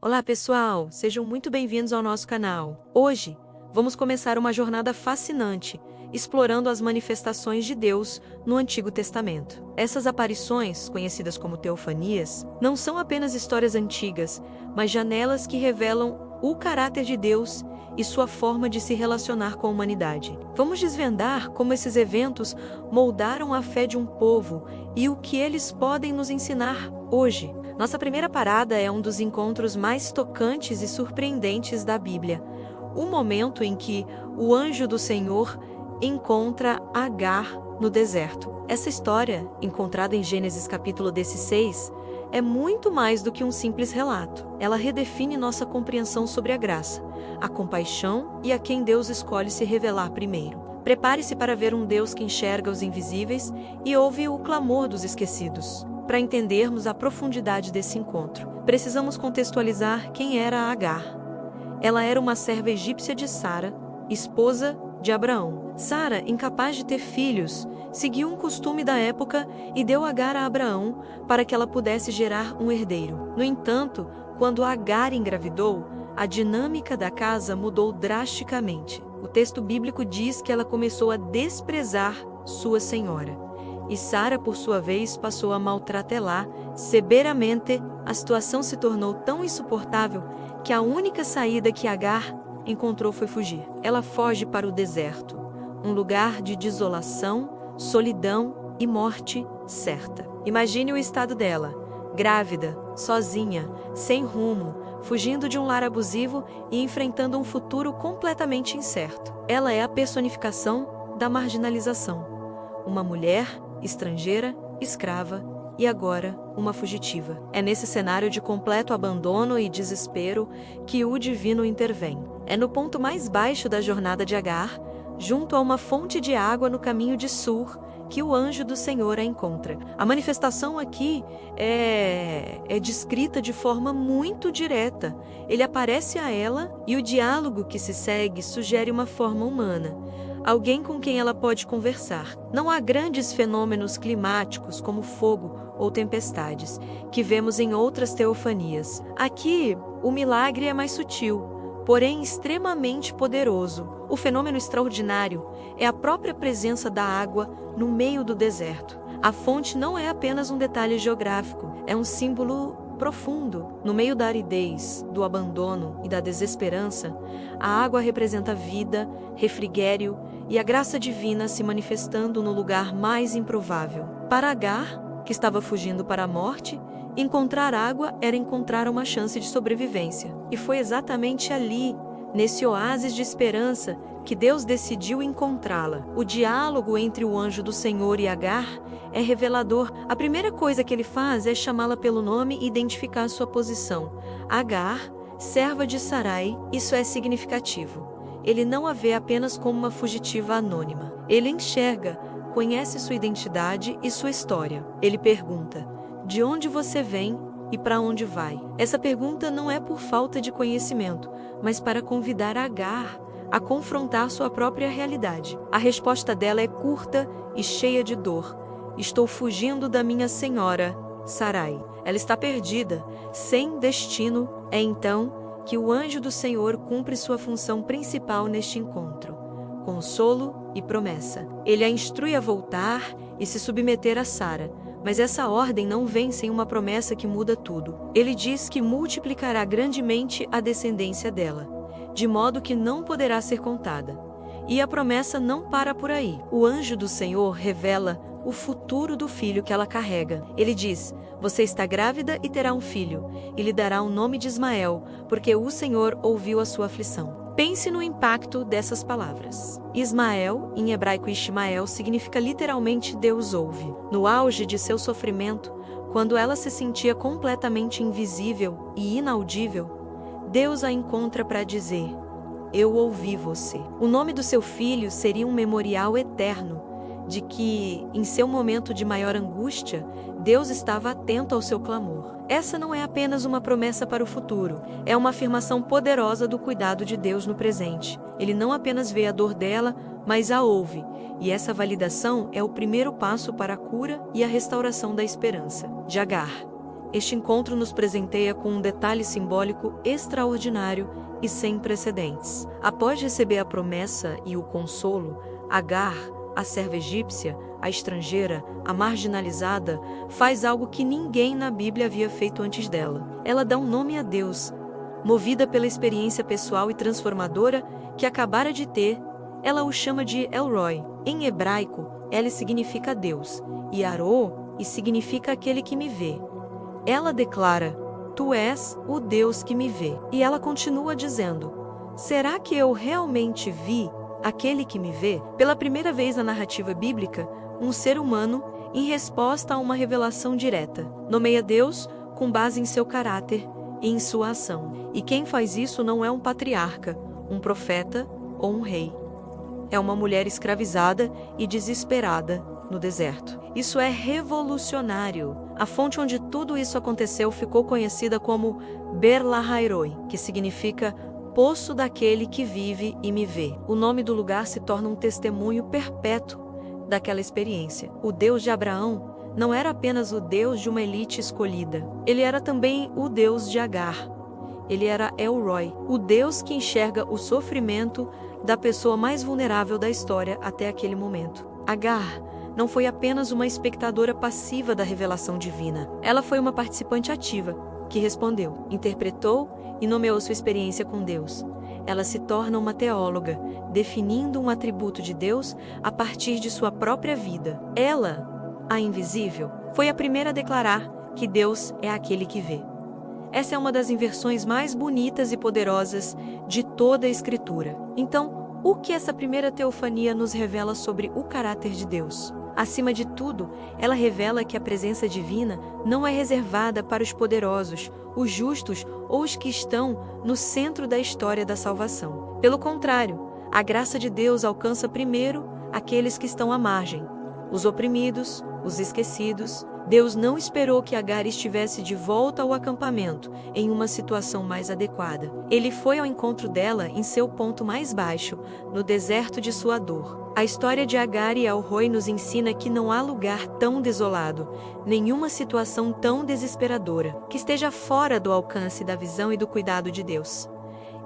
Olá pessoal, sejam muito bem-vindos ao nosso canal. Hoje, vamos começar uma jornada fascinante, explorando as manifestações de Deus no Antigo Testamento. Essas aparições, conhecidas como teofanias, não são apenas histórias antigas, mas janelas que revelam o caráter de Deus e sua forma de se relacionar com a humanidade. Vamos desvendar como esses eventos moldaram a fé de um povo e o que eles podem nos ensinar hoje. Nossa primeira parada é um dos encontros mais tocantes e surpreendentes da Bíblia, o momento em que o anjo do Senhor encontra Agar no deserto. Essa história, encontrada em Gênesis capítulo 16, é muito mais do que um simples relato. Ela redefine nossa compreensão sobre a graça, a compaixão e a quem Deus escolhe se revelar primeiro. Prepare-se para ver um Deus que enxerga os invisíveis e ouve o clamor dos esquecidos. Para entendermos a profundidade desse encontro, precisamos contextualizar quem era Agar. Ela era uma serva egípcia de Sara, esposa de Abraão. Sara, incapaz de ter filhos, seguiu um costume da época e deu Agar a Abraão para que ela pudesse gerar um herdeiro. No entanto, quando Agar engravidou, a dinâmica da casa mudou drasticamente. O texto bíblico diz que ela começou a desprezar sua senhora. E Sara, por sua vez, passou a maltratá-la severamente. A situação se tornou tão insuportável que a única saída que Agar encontrou foi fugir. Ela foge para o deserto, um lugar de desolação, solidão e morte certa. Imagine o estado dela, grávida, sozinha, sem rumo, fugindo de um lar abusivo e enfrentando um futuro completamente incerto. Ela é a personificação da marginalização. Uma mulher estrangeira, escrava e agora uma fugitiva. É nesse cenário de completo abandono e desespero que o divino intervém. É no ponto mais baixo da jornada de Agar, junto a uma fonte de água no caminho de Sur, que o anjo do Senhor a encontra. A manifestação aqui é descrita de forma muito direta. Ele aparece a ela e o diálogo que se segue sugere uma forma humana. Alguém com quem ela pode conversar. Não há grandes fenômenos climáticos como fogo ou tempestades, que vemos em outras teofanias. Aqui, o milagre é mais sutil, porém extremamente poderoso. O fenômeno extraordinário é a própria presença da água no meio do deserto. A fonte não é apenas um detalhe geográfico, é um símbolo profundo. No meio da aridez, do abandono e da desesperança, a água representa vida, refrigério e a graça divina se manifestando no lugar mais improvável. Para Agar, que estava fugindo para a morte, encontrar água era encontrar uma chance de sobrevivência. E foi exatamente ali, nesse oásis de esperança, que Deus decidiu encontrá-la. O diálogo entre o anjo do Senhor e Agar é revelador. A primeira coisa que ele faz é chamá-la pelo nome e identificar sua posição. Agar, serva de Sarai, isso é significativo. Ele não a vê apenas como uma fugitiva anônima. Ele enxerga, conhece sua identidade e sua história. Ele pergunta: de onde você vem e para onde vai? Essa pergunta não é por falta de conhecimento, mas para convidar Agar a confrontar sua própria realidade. A resposta dela é curta e cheia de dor. Estou fugindo da minha senhora, Sarai. Ela está perdida, sem destino. É então que o anjo do Senhor cumpre sua função principal neste encontro: consolo e promessa. Ele a instrui a voltar e se submeter a Sara, mas essa ordem não vem sem uma promessa que muda tudo. Ele diz que multiplicará grandemente a descendência dela, de modo que não poderá ser contada. E a promessa não para por aí. O anjo do Senhor revela o futuro do filho que ela carrega. Ele diz: você está grávida e terá um filho, e lhe dará o nome de Ismael, porque o Senhor ouviu a sua aflição. Pense no impacto dessas palavras. Ismael, em hebraico Ishmael, significa literalmente Deus ouve. No auge de seu sofrimento, quando ela se sentia completamente invisível e inaudível, Deus a encontra para dizer: eu ouvi você. O nome do seu filho seria um memorial eterno de que, em seu momento de maior angústia, Deus estava atento ao seu clamor. Essa não é apenas uma promessa para o futuro, é uma afirmação poderosa do cuidado de Deus no presente. Ele não apenas vê a dor dela, mas a ouve, e essa validação é o primeiro passo para a cura e a restauração da esperança. De Agar, Este encontro nos presenteia com um detalhe simbólico extraordinário e sem precedentes. Após receber a promessa e o consolo, Agar, a serva egípcia, a estrangeira, a marginalizada, faz algo que ninguém na Bíblia havia feito antes dela. Ela dá um nome a Deus. Movida pela experiência pessoal e transformadora que acabara de ter, ela o chama de El Roi. Em hebraico, ele significa Deus, e Arô significa aquele que me vê. Ela declara: Tu és o Deus que me vê. E ela continua dizendo: Será que eu realmente vi aquele que me vê? Pela primeira vez na narrativa bíblica, um ser humano, em resposta a uma revelação direta, nomeia Deus com base em seu caráter e em sua ação. E quem faz isso não é um patriarca, um profeta ou um rei. É uma mulher escravizada e desesperada no deserto. Isso é revolucionário. A fonte onde tudo isso aconteceu ficou conhecida como Ber Lahairoi, que significa Poço daquele que vive e me vê. O nome do lugar se torna um testemunho perpétuo daquela experiência. O Deus de Abraão não era apenas o Deus de uma elite escolhida. Ele era também o Deus de Agar. Ele era El Roi, o Deus que enxerga o sofrimento da pessoa mais vulnerável da história até aquele momento. Agar não foi apenas uma espectadora passiva da revelação divina. Ela foi uma participante ativa, que respondeu, interpretou e nomeou sua experiência com Deus. Ela se torna uma teóloga, definindo um atributo de Deus a partir de sua própria vida. Ela, a invisível, foi a primeira a declarar que Deus é aquele que vê. Essa é uma das inversões mais bonitas e poderosas de toda a Escritura. Então, o que essa primeira teofania nos revela sobre o caráter de Deus? Acima de tudo, ela revela que a presença divina não é reservada para os poderosos, os justos ou os que estão no centro da história da salvação. Pelo contrário, a graça de Deus alcança primeiro aqueles que estão à margem, os oprimidos, os esquecidos. Deus não esperou que Agar estivesse de volta ao acampamento em uma situação mais adequada. Ele foi ao encontro dela em seu ponto mais baixo, no deserto de sua dor. A história de Agar e El Roi nos ensina que não há lugar tão desolado, nenhuma situação tão desesperadora, que esteja fora do alcance da visão e do cuidado de Deus.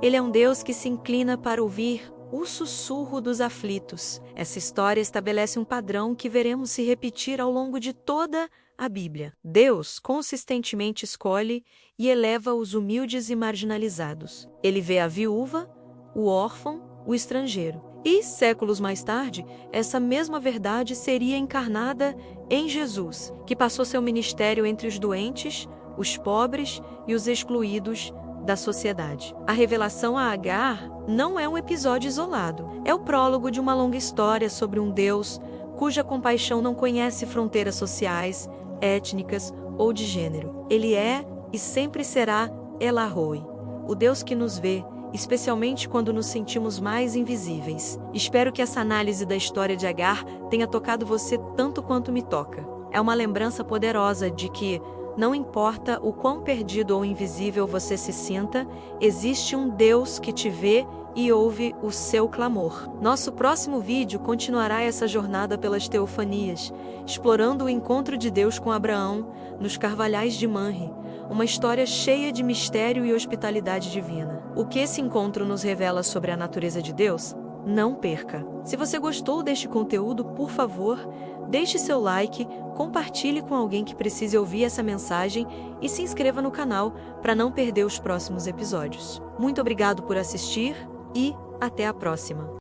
Ele é um Deus que se inclina para ouvir o sussurro dos aflitos. Essa história estabelece um padrão que veremos se repetir ao longo de toda a Bíblia. Deus consistentemente escolhe e eleva os humildes e marginalizados. Ele vê a viúva, o órfão, o estrangeiro. E, séculos mais tarde, essa mesma verdade seria encarnada em Jesus, que passou seu ministério entre os doentes, os pobres e os excluídos da sociedade. A revelação a Agar não é um episódio isolado. É o prólogo de uma longa história sobre um Deus cuja compaixão não conhece fronteiras sociais, étnicas ou de gênero. Ele é e sempre será El Roi, o Deus que nos vê, especialmente quando nos sentimos mais invisíveis. Espero que essa análise da história de Agar tenha tocado você tanto quanto me toca. É uma lembrança poderosa de que, não importa o quão perdido ou invisível você se sinta, existe um Deus que te vê e ouve o seu clamor. Nosso próximo vídeo continuará essa jornada pelas teofanias, explorando o encontro de Deus com Abraão nos Carvalhais de Manre, uma história cheia de mistério e hospitalidade divina. O que esse encontro nos revela sobre a natureza de Deus? Não perca! Se você gostou deste conteúdo, por favor, deixe seu like, compartilhe com alguém que precise ouvir essa mensagem e se inscreva no canal para não perder os próximos episódios. Muito obrigado por assistir e até a próxima!